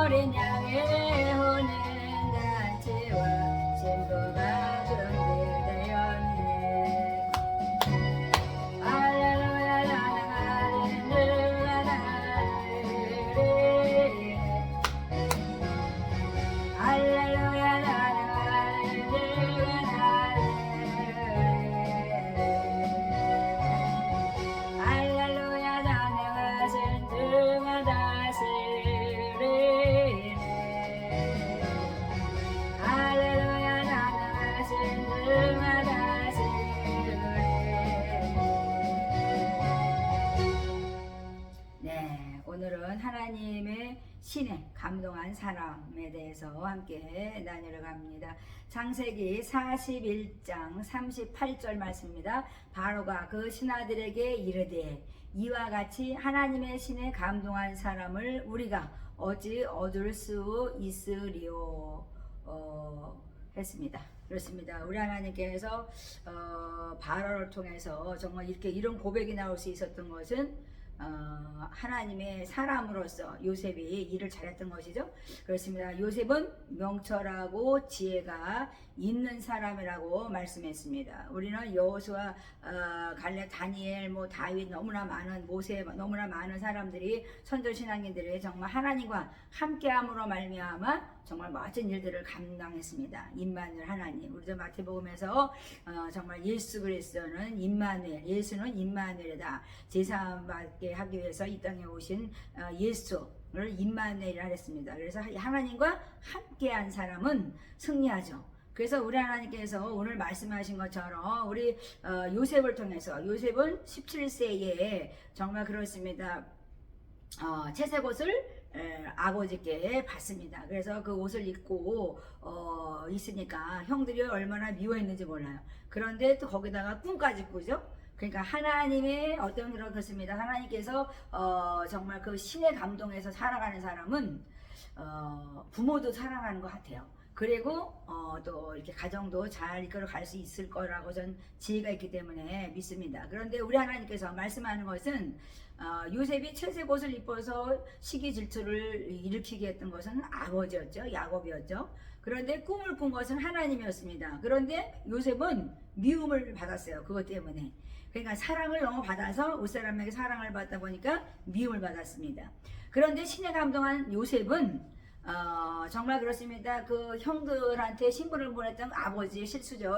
어린 양의 혼인 잔치와 신부가 준비되었네. 할렐루야 나는 할렐루야 할렐루야 나는 할렐루야 자네가 신중한 다스리네. 할렐루야 자네가 신중한 다스리네. 네, 오늘은 하나님의 신에 감동한 사람에 대해서 함께 나누려 갑니다. 창세기 41장 38절 말씀입니다. 바로가 그 신하들에게 이르되 이와 같이 하나님의 신에 감동한 사람을 우리가 어찌 얻을 수 있으리요 했습니다. 그렇습니다. 우리 하나님께서 바로를 통해서 정말 이렇게 이런 고백이 나올 수 있었던 것은 하나님의 사람으로서 요셉이 일을 잘했던 것이죠. 그렇습니다. 요셉은 명철하고 지혜가 있는 사람이라고 말씀했습니다. 우리는 여호수아, 갈렙, 다니엘, 다윗 너무나 많은 모세 너무나 많은 사람들이 선조 신앙인들이 정말 하나님과 함께함으로 말미암아 정말 멋진 일들을 감당했습니다. 임마누엘 하나님. 우리도 마태복음에서 정말 예수 그리스도는 임마누엘, 예수는 임마누엘이다. 제사함 받게 하기 위해서 이 땅에 오신 예수를 임마누엘이라 했습니다. 그래서 하나님과 함께한 사람은 승리하죠. 그래서 우리 하나님께서 오늘 말씀하신 것처럼 우리 요셉을 통해서 요셉은 17세에 정말 그렇습니다. 채색 옷을 아버지께 받습니다. 그래서 그 옷을 입고 있으니까 형들이 얼마나 미워했는지 몰라요. 그런데 또 거기다가 꿈까지 꾸죠. 그러니까 하나님의 어떤 그렇습니다. 하나님께서 정말 그 신의 감동에서 살아가는 사람은 부모도 사랑하는 것 같아요. 그리고 또 이렇게 가정도 잘 이끌어 갈 수 있을 거라고 전 지혜가 있기 때문에 믿습니다. 그런데 우리 하나님께서 말씀하는 것은 요셉이 채색 옷을 입어서 시기 질투를 일으키게 했던 것은 아버지였죠. 야곱이었죠. 그런데 꿈을 꾼 것은 하나님이었습니다. 그런데 요셉은 미움을 받았어요. 그것 때문에. 그러니까 사랑을 너무 받아서 옷사람에게 사랑을 받다 보니까 미움을 받았습니다. 그런데 신의 감동한 요셉은 정말 그렇습니다. 그 형들한테 신분을 보냈던 아버지의 실수죠.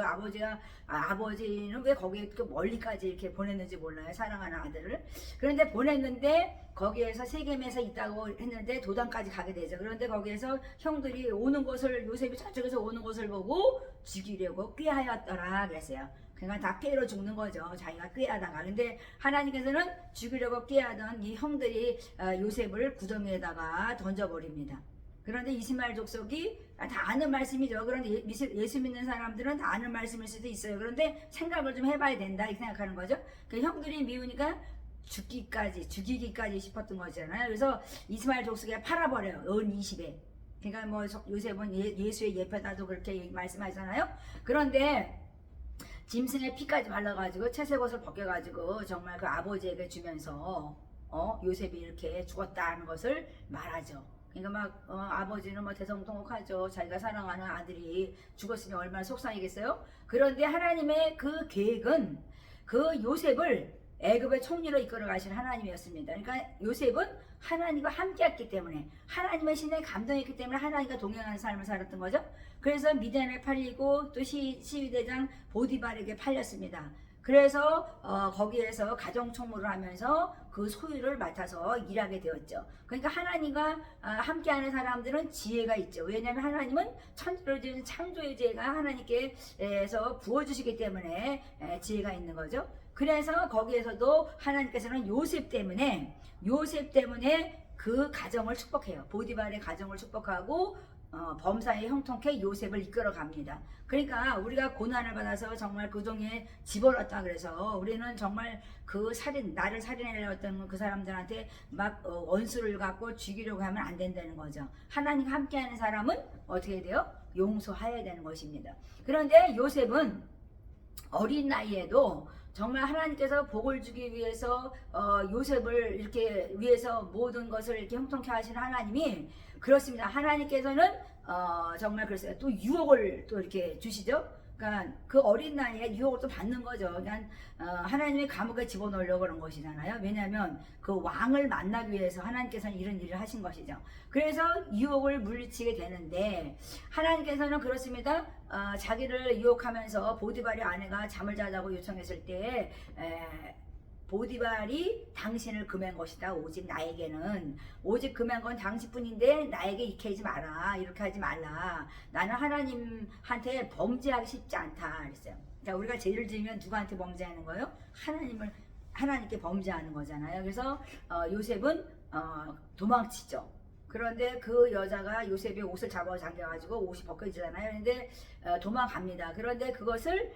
아버지는 왜 거기에 그 멀리까지 이렇게 보냈는지 몰라요. 사랑하는 아들을. 그런데 보냈는데 거기에서 세겜에서 있다고 했는데 도단까지 가게 되죠. 그런데 거기에서 형들이 오는 것을 요셉이 저쪽에서 오는 것을 보고 죽이려고 꾀하였더라 그랬어요. 그러니까 다 꾀로 죽는 거죠. 자기가 꾀하다가. 근데 하나님께서는 죽이려고 꾀하던 이 형들이 요셉을 구덩이에다가 던져버립니다. 그런데 이스마엘 족속이 다 아는 말씀이죠. 그런데 예수 믿는 사람들은 다 아는 말씀일 수도 있어요. 그런데 생각을 좀 해봐야 된다 이렇게 생각하는 거죠. 그 형들이 미우니까 죽이기까지 싶었던 거잖아요. 그래서 이스마엘 족속에 팔아버려요. 은 20에. 그러니까 요셉은 예수의 예표다도 그렇게 말씀하잖아요. 그런데 짐승의 피까지 발라가지고 채색 옷을 벗겨가지고 정말 그 아버지에게 주면서 요셉이 이렇게 죽었다는 것을 말하죠. 그러니까 아버지는 대성통곡하죠. 자기가 사랑하는 아들이 죽었으니 얼마나 속상이겠어요. 그런데 하나님의 그 계획은 그 요셉을 애굽의 총리로 이끌어 가신 하나님이었습니다. 그러니까 요셉은 하나님과 함께했기 때문에 하나님의 신에 감동했기 때문에 하나님과 동행하는 삶을 살았던 거죠. 그래서 미디안에 팔리고 또 시위대장 보디발에게 팔렸습니다. 그래서 거기에서 가정총무를 하면서 그 소유를 맡아서 일하게 되었죠. 그러니까 하나님과 함께하는 사람들은 지혜가 있죠. 왜냐하면 하나님은 천지를 지은 창조의 지혜가 하나님께서 부어주시기 때문에 지혜가 있는 거죠. 그래서 거기에서도 하나님께서는 요셉 때문에 그 가정을 축복해요. 보디발의 가정을 축복하고 범사에 형통케 요셉을 이끌어 갑니다. 그러니까 우리가 고난을 받아서 정말 그 종에 집어넣었다 그래서 우리는 정말 그 나를 살인하려던 그 사람들한테 막 원수를 갖고 죽이려고 하면 안 된다는 거죠. 하나님과 함께하는 사람은 어떻게 돼요? 용서해야 되는 것입니다. 그런데 요셉은 어린 나이에도 정말 하나님께서 복을 주기 위해서 요셉을 이렇게 위해서 모든 것을 이렇게 형통케 하시는 하나님이 그렇습니다. 하나님께서는 정말 글쎄요, 또 유혹을 또 이렇게 주시죠. 그러니까 그 어린 나이에 유혹을 또 받는 거죠. 그러니까 하나님의 감옥에 집어넣으려고 그런 것이잖아요. 왜냐하면 그 왕을 만나기 위해서 하나님께서는 이런 일을 하신 것이죠. 그래서 유혹을 물리치게 되는데 하나님께서는 그렇습니다. 자기를 유혹하면서 보디발의 아내가 잠을 자자고 요청했을 때 보디발이 당신을 금한 것이다. 오직 나에게는 오직 금한 건 당신뿐인데 나에게 이케하지 마라. 이렇게 하지 말라. 나는 하나님한테 범죄하기 쉽지 않다. 그랬어요. 자, 우리가 죄를 지으면 누구한테 범죄하는 거예요? 하나님께 범죄하는 거잖아요. 그래서 요셉은 도망치죠. 그런데 그 여자가 요셉의 옷을 잡아 당겨가지고 옷이 벗겨지잖아요. 그런데 도망갑니다. 그런데 그것을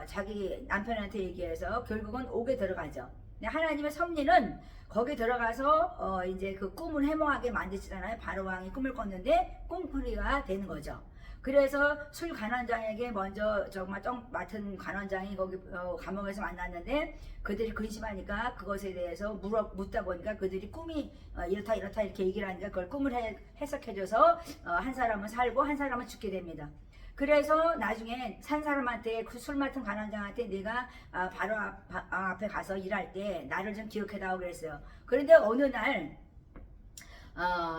자기 남편한테 얘기해서 결국은 옥에 들어가죠. 하나님의 섭리는 거기 들어가서 이제 그 꿈을 해몽하게 만드시잖아요. 바로 왕이 꿈을 꿨는데 꿈풀이가 되는 거죠. 그래서 술 관원장에게 먼저 정말 떡 맡은 관원장이 거기 감옥에서 만났는데 그들이 근심하니까 그것에 대해서 묻다 보니까 그들이 꿈이 이렇다 이렇게 얘기를 하니까 그걸 꿈을 해석해줘서 한 사람은 살고 한 사람은 죽게 됩니다. 그래서 나중에 산 사람한테 그 술 맡은 관원장한테 내가 바로 앞에 가서 일할 때 나를 좀 기억해다오 그랬어요. 그런데 어느 날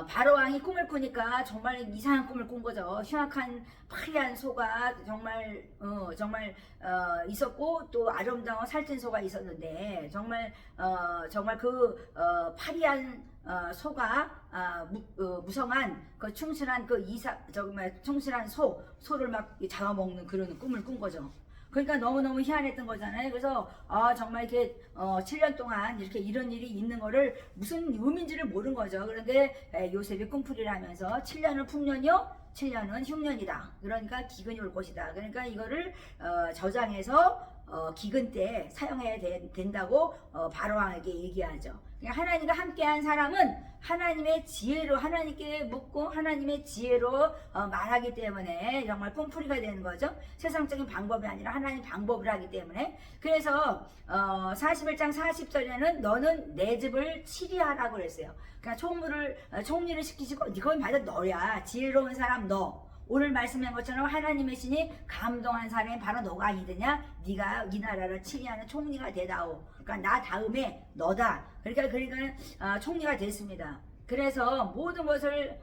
바로 왕이 꿈을 꾸니까 정말 이상한 꿈을 꾼 거죠. 흉악한 파리한 소가 정말 있었고 또 아름다운 살찐 소가 있었는데 정말 그 파리한 소가 무성한 그 충실한 정말 충실한 소를 막 잡아먹는 그런 꿈을 꾼 거죠. 그러니까 너무너무 희한했던 거잖아요. 그래서 정말 이렇게 7년 동안 이렇게 이런 일이 있는 거를 무슨 의미인지를 모르는 거죠. 그런데 요셉이 꿈풀이를 하면서 7년은 풍년이요 7년은 흉년이다. 그러니까 기근이 올 것이다. 그러니까 이거를 저장해서 기근 때 사용해야 된다고 바로왕에게 얘기하죠. 그러니까 하나님과 함께한 사람은 하나님의 지혜로 하나님께 묻고 하나님의 지혜로 말하기 때문에 정말 뿜풀이가 되는 거죠. 세상적인 방법이 아니라 하나님 방법을 하기 때문에. 그래서 41장 40절에는 너는 내 집을 치리하라고 그랬어요. 그러니까 총리를 시키시고 이건 바로 너야. 지혜로운 사람 너. 오늘 말씀한 것처럼 하나님의 신이 감동한 사람이 바로 너가 아니느냐? 네가 이 나라를 치리하는 총리가 되다오. 그러니까 나 다음에 너다. 그러니까 총리가 됐습니다. 그래서 모든 것을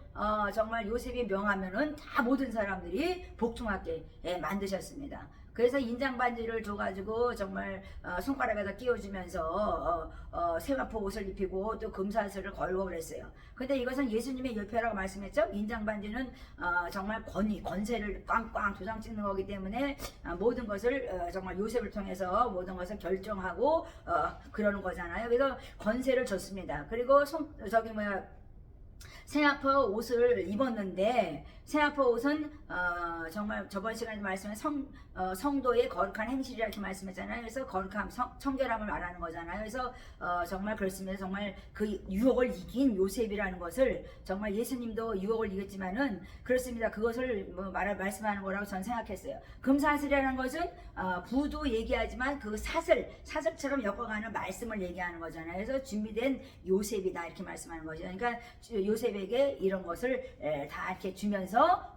정말 요셉이 명하면은 다 모든 사람들이 복종하게 만드셨습니다. 그래서 인장 반지를 줘가지고 정말 손가락에다 끼워주면서 세마포 옷을 입히고 또 금사슬을 걸고 그랬어요. 근데 이것은 예수님의 열패라고 말씀했죠. 인장 반지는 정말 권세를 꽝꽝 도장 찍는 거기 때문에 모든 것을 정말 요셉을 통해서 모든 것을 결정하고 그러는 거잖아요. 그래서 권세를 줬습니다. 그리고 세마포 옷을 입었는데 세마포 옷은 정말 저번 시간에 말씀한 성도의 거룩한 행실이라 이렇게 말씀했잖아요. 그래서 거룩함, 청결함을 말하는 거잖아요. 그래서 정말 그렇습니다. 정말 그 유혹을 이긴 요셉이라는 것을 정말 예수님도 유혹을 이겼지만은 그렇습니다. 그것을 말씀하는 거라고 저는 생각했어요. 금사슬이라는 것은 부도 얘기하지만 그 사슬처럼 엮어가는 말씀을 얘기하는 거잖아요. 그래서 준비된 요셉이다 이렇게 말씀하는 거죠. 그러니까 요셉에게 이런 것을 다 이렇게 주면서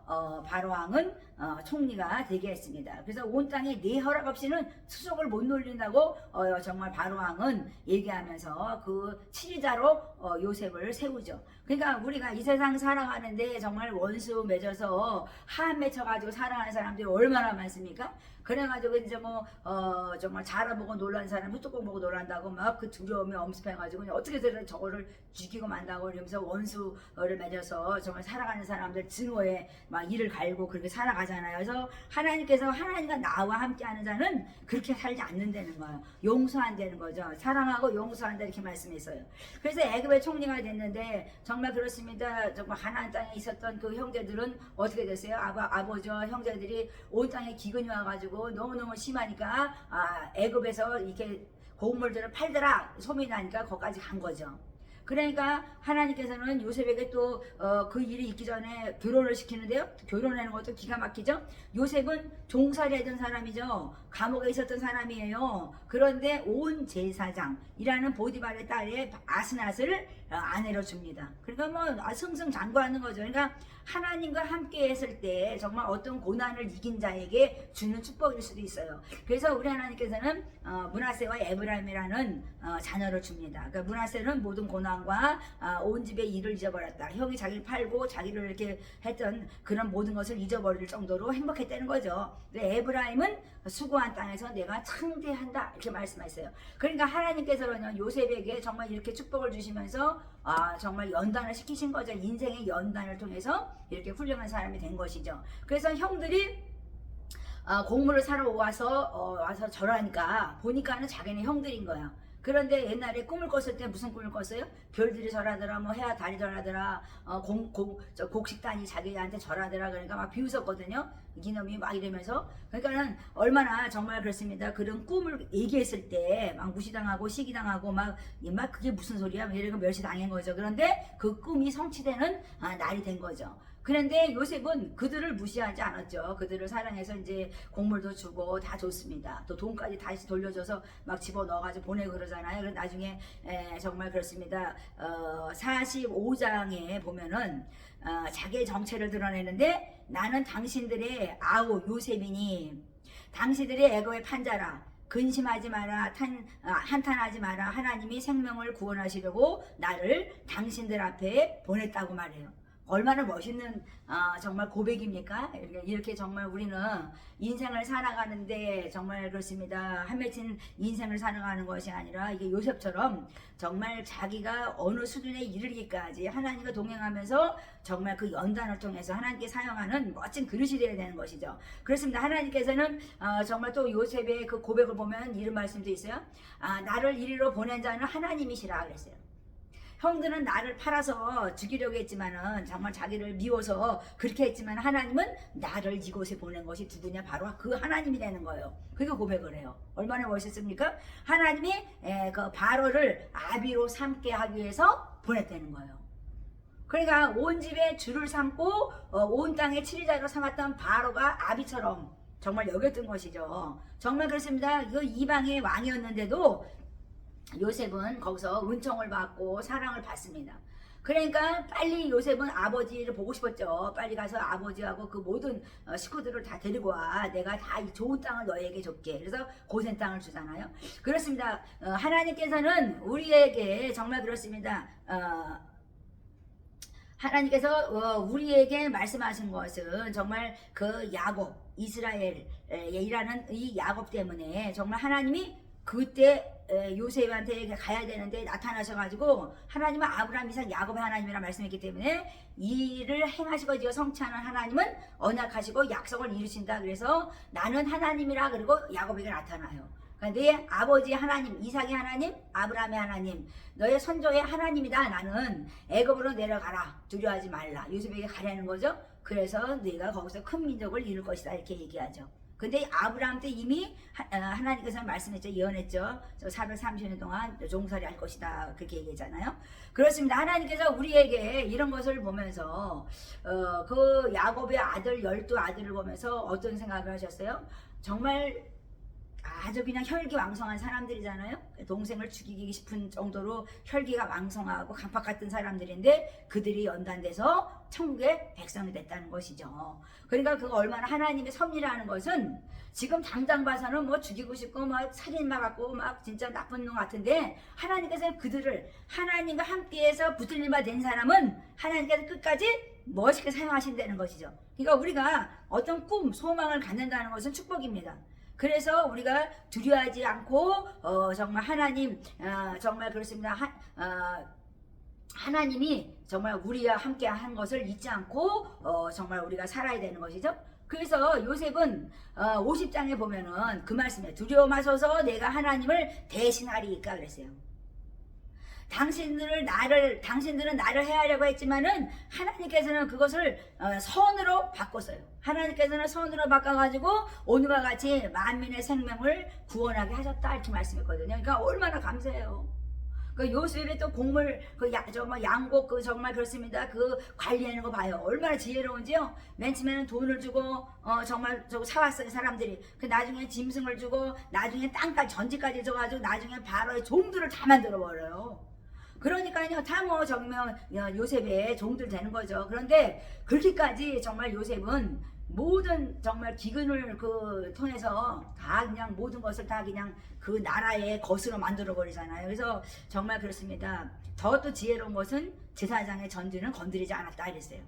바로왕은 총리가 되게 했습니다. 그래서 온 땅에 네 허락 없이는 수족을 못 놀린다고 정말 바로왕은 얘기하면서 그 치리자로 요셉을 세우죠. 그러니까 우리가 이 세상 살아가는데 정말 원수 맺어서 한 맺혀가지고 살아가는 사람들이 얼마나 많습니까? 그래가지고 이제 정말 자라보고 놀란 사람 후뚜껑 보고 놀란다고 막 그 두려움에 엄습해가지고 어떻게든 저거를 죽이고 만다고 이러면서 원수를 맺어서 정말 살아가는 사람들 증오에 막 이를 갈고 그렇게 살아가잖아요. 그래서 하나님과 나와 함께하는 자는 그렇게 살지 않는다는 거예요. 용서한다는 거죠. 사랑하고 용서한다 이렇게 말씀했어요. 그래서 애굽의 총리가 됐는데 정말 그렇습니다. 정말 가나안 땅에 있었던 그 형제들은 어떻게 됐어요? 아버지와 형제들이 온 땅에 기근이 와가지고 너무너무 심하니까 애굽에서 이렇게 곡물들을 팔더라 소문이 나니까 거기까지 간 거죠. 그러니까 하나님께서는 요셉에게 또 그 일이 있기 전에 결혼을 시키는데요. 결혼하는 것도 기가 막히죠. 요셉은 종살이 하던 사람이죠. 감옥에 있었던 사람이에요. 그런데 온 제사장이라는 보디발의 딸의 아스낫을 아내로 줍니다. 그러니까 뭐 승승장구하는 거죠. 그러니까 하나님과 함께 했을 때 정말 어떤 고난을 이긴 자에게 주는 축복일 수도 있어요. 그래서 우리 하나님께서는 므낫세와 에브라임이라는 자녀를 줍니다. 그러니까 므낫세는 모든 고난과 온 집의 일을 잊어버렸다. 형이 자기를 팔고 자기를 이렇게 했던 그런 모든 것을 잊어버릴 정도로 행복했다는 거죠. 에브라임은 수고한 땅에서 내가 창대한다 이렇게 말씀하셨어요. 그러니까 하나님께서는 요셉에게 정말 이렇게 축복을 주시면서 정말 연단을 시키신 거죠. 인생의 연단을 통해서 이렇게 훌륭한 사람이 된 것이죠. 그래서 형들이 곡물을 사러 와서 절하니까 보니까는 자기네 형들인 거야. 그런데 옛날에 꿈을 꿨을 때 무슨 꿈을 꿨어요? 별들이 절하더라, 뭐 해야 달이 절하더라, 곡식단이 자기한테 절하더라. 그러니까 막 비웃었거든요. 이놈이 막 이러면서. 그러니까는 얼마나 정말 그렇습니다. 그런 꿈을 얘기했을 때 막 무시당하고 시기당하고 막 그게 무슨 소리야? 이러고 멸시당한 거죠. 그런데 그 꿈이 성취되는 날이 된 거죠. 그런데 요셉은 그들을 무시하지 않았죠. 그들을 사랑해서 이제 곡물도 주고 다 줬습니다. 또 돈까지 다시 돌려줘서 막 집어넣어가지고 보내고 그러잖아요. 그래서 나중에 정말 그렇습니다. 45장에 보면은 자기의 정체를 드러내는데 나는 당신들의 아우 요셉이니 당신들의 애고의 판자라. 근심하지 마라, 한탄하지 마라. 하나님이 생명을 구원하시려고 나를 당신들 앞에 보냈다고 말해요. 얼마나 멋있는 정말 고백입니까? 이렇게 정말 우리는 인생을 살아가는데 정말 그렇습니다. 한 맺힌 인생을 살아가는 것이 아니라 이게 요셉처럼 정말 자기가 어느 수준에 이르기까지 하나님과 동행하면서 정말 그 연단을 통해서 하나님께 사용하는 멋진 그릇이 되어야 되는 것이죠. 그렇습니다. 하나님께서는 정말 또 요셉의 그 고백을 보면 이런 말씀도 있어요. 나를 이리로 보낸 자는 하나님이시라 그랬어요. 형들은 나를 팔아서 죽이려고 했지만은 정말 자기를 미워서 그렇게 했지만 하나님은 나를 이곳에 보낸 것이 누구냐? 바로 그 하나님이 되는 거예요. 그게 고백을 해요. 얼마나 멋있습니까? 하나님이 그 바로를 아비로 삼게 하기 위해서 보냈다는 거예요. 그러니까 온 집에 주를 삼고 온 땅에 치리자로 삼았던 바로가 아비처럼 정말 여겼던 것이죠. 정말 그렇습니다. 이거 이방의 왕이었는데도 요셉은 거기서 은총을 받고 사랑을 받습니다. 그러니까 빨리 요셉은 아버지를 보고 싶었죠. 빨리 가서 아버지하고 그 모든 식구들을 다 데리고 와. 내가 다 이 좋은 땅을 너에게 줄게. 그래서 고센 땅을 주잖아요. 그렇습니다. 하나님께서는 우리에게 정말 그렇습니다. 하나님께서 우리에게 말씀하신 것은 정말 그 야곱, 이스라엘이라는 이 야곱 때문에 정말 하나님이 그때 요셉한테 가야 되는데 나타나셔가지고 하나님은 아브라함, 이삭, 야곱의 하나님이라 말씀했기 때문에 이를 행하시고 지어 성취하는 하나님은 언약하시고 약속을 이루신다. 그래서 나는 하나님이라 그리고 야곱에게 나타나요. 그러니까 내 아버지 하나님, 이삭의 하나님, 아브라함의 하나님, 너의 선조의 하나님이다. 나는 애굽으로 내려가라. 두려워하지 말라. 요셉에게 가라는 거죠. 그래서 네가 거기서 큰 민족을 이룰 것이다. 이렇게 얘기하죠. 근데 아브라함 때 이미 하나님께서 말씀했죠. 예언했죠. 430년 동안 종살이 할 것이다. 그렇게 얘기했잖아요. 그렇습니다. 하나님께서 우리에게 이런 것을 보면서 그 야곱의 아들 12아들을 보면서 어떤 생각을 하셨어요? 정말 아주 그냥 혈기왕성한 사람들이잖아요. 동생을 죽이기 싶은 정도로 혈기가 왕성하고 강팍 같은 사람들인데 그들이 연단돼서 천국의 백성이 됐다는 것이죠. 그러니까 그거 얼마나 하나님의 섭리라는 것은 지금 당장 봐서는 뭐 죽이고 싶고 막 살인마 같고 막 진짜 나쁜 놈 같은데 하나님께서 그들을 하나님과 함께해서 붙들림 바 된 사람은 하나님께서 끝까지 멋있게 사용하신다는 것이죠. 그러니까 우리가 어떤 꿈, 소망을 갖는다는 것은 축복입니다. 그래서 우리가 두려워하지 않고 정말 하나님 정말 그렇습니다. 하나님이 정말 우리와 함께 한 것을 잊지 않고 정말 우리가 살아야 되는 것이죠. 그래서 요셉은 50장에 보면은 그 말씀에 두려워 마소서 내가 하나님을 대신하리까 그랬어요. 당신들은 나를 해하려고 했지만은 하나님께서는 그것을 선으로 바꿨어요. 하나님께서는 선으로 바꿔가지고 오늘과 같이 만민의 생명을 구원하게 하셨다 이렇게 말씀했거든요. 그러니까 얼마나 감사해요. 그 요셉이 또 곡물 정말 양곡 정말 그렇습니다. 그 관리하는 거 봐요. 얼마나 지혜로운지요. 맨 처음에는 돈을 주고 정말 저거 사왔어요 사람들이. 그 나중에 짐승을 주고 나중에 땅까지 전지까지 줘가지고 나중에 바로의 종들을 다 만들어 버려요. 그러니까요 다 뭐 정말 요셉의 종들 되는 거죠. 그런데 그렇게까지 정말 요셉은 모든 정말 기근을 통해서 다 그냥 모든 것을 다 그냥 그 나라의 것으로 만들어 버리잖아요. 그래서 정말 그렇습니다. 더 또 지혜로운 것은 제사장의 전지는 건드리지 않았다 이랬어요.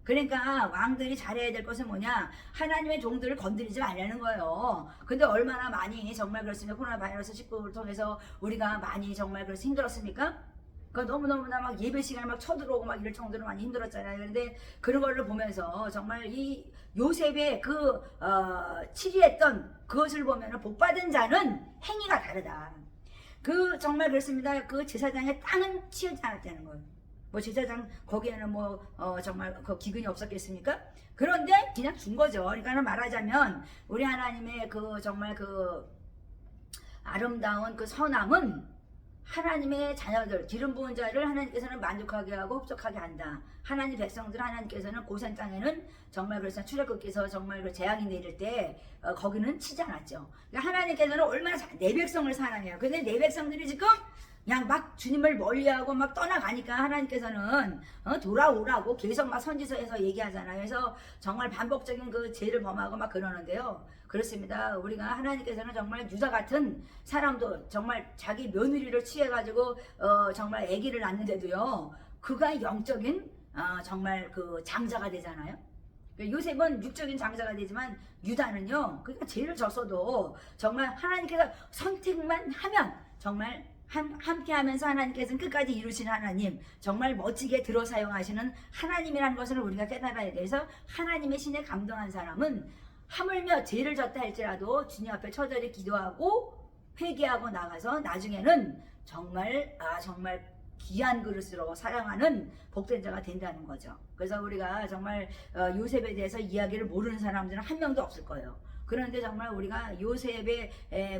그러니까 왕들이 잘해야 될 것은 뭐냐? 하나님의 종들을 건드리지 말라는 거예요. 근데 얼마나 많이 정말 그렇습니다. 코로나 바이러스 19를 통해서 우리가 많이 정말 그래서 힘들었습니까? 그 너무너무나 막 예배 시간에 막 쳐들어오고 막 이럴 정도로 많이 힘들었잖아요. 그런데 그런 거를 보면서 정말 이 요셉의 치리했던 그것을 보면 복받은 자는 행위가 다르다. 정말 그렇습니다. 그 제사장의 땅은 치우지 않았다는 거예요. 뭐 제사장 거기에는 정말 그 기근이 없었겠습니까? 그런데 그냥 준 거죠. 그러니까 말하자면 우리 하나님의 정말 아름다운 선함은 하나님의 자녀들, 기름 부은 자를 하나님께서는 만족하게 하고 흡족하게 한다. 하나님 백성들 하나님께서는 고센 땅에는 정말 그래서 출애굽기서 정말 그 재앙이 내릴 때 거기는 치지 않았죠. 그러니까 하나님께서는 얼마나 내 백성을 사랑해요. 근데 내 백성들이 지금 그냥 막 주님을 멀리하고 막 떠나가니까 하나님께서는 돌아오라고 계속 막 선지서에서 얘기하잖아요. 그래서 정말 반복적인 그 죄를 범하고 막 그러는데요. 그렇습니다. 우리가 하나님께서는 정말 유다 같은 사람도 정말 자기 며느리를 취해가지고 정말 아기를 낳는데도요. 그가 영적인 정말 장자가 되잖아요. 요셉은 육적인 장자가 되지만 유다는요. 그러니까 죄를 졌어도 정말 하나님께서 선택만 하면 정말 함께 하면서 하나님께서는 끝까지 이루시는 하나님, 정말 멋지게 들어 사용하시는 하나님이라는 것을 우리가 깨달아야 돼서 하나님의 신에 감동한 사람은 하물며 죄를 졌다 할지라도 주님 앞에 처절히 기도하고 회개하고 나가서 나중에는 정말 귀한 그릇으로 사랑하는 복된 자가 된다는 거죠. 그래서 우리가 정말 요셉에 대해서 이야기를 모르는 사람들은 한 명도 없을 거예요. 그런데 정말 우리가 요셉의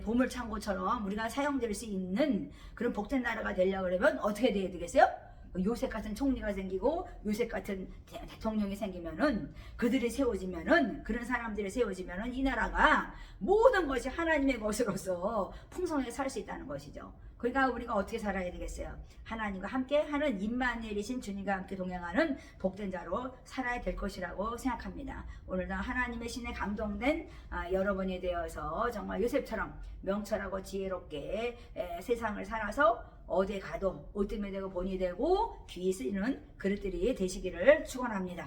보물창고처럼 우리가 사용될 수 있는 그런 복된 나라가 되려고 그러면 어떻게 돼야 되겠어요? 요셉 같은 총리가 생기고 요셉 같은 대통령이 생기면은 그들이 세워지면은 그런 사람들이 세워지면은 이 나라가 모든 것이 하나님의 것으로서 풍성하게 살 수 있다는 것이죠. 그러니까 우리가 어떻게 살아야 되겠어요? 하나님과 함께 하는 임마누엘이신 주님과 함께 동행하는 복된 자로 살아야 될 것이라고 생각합니다. 오늘도 하나님의 신에 감동된 여러분이 되어서 정말 요셉처럼 명철하고 지혜롭게 세상을 살아서 어디에 가도 오뜸이 되고 본이 되고 귀히 쓰이는 그릇들이 되시기를 축원합니다.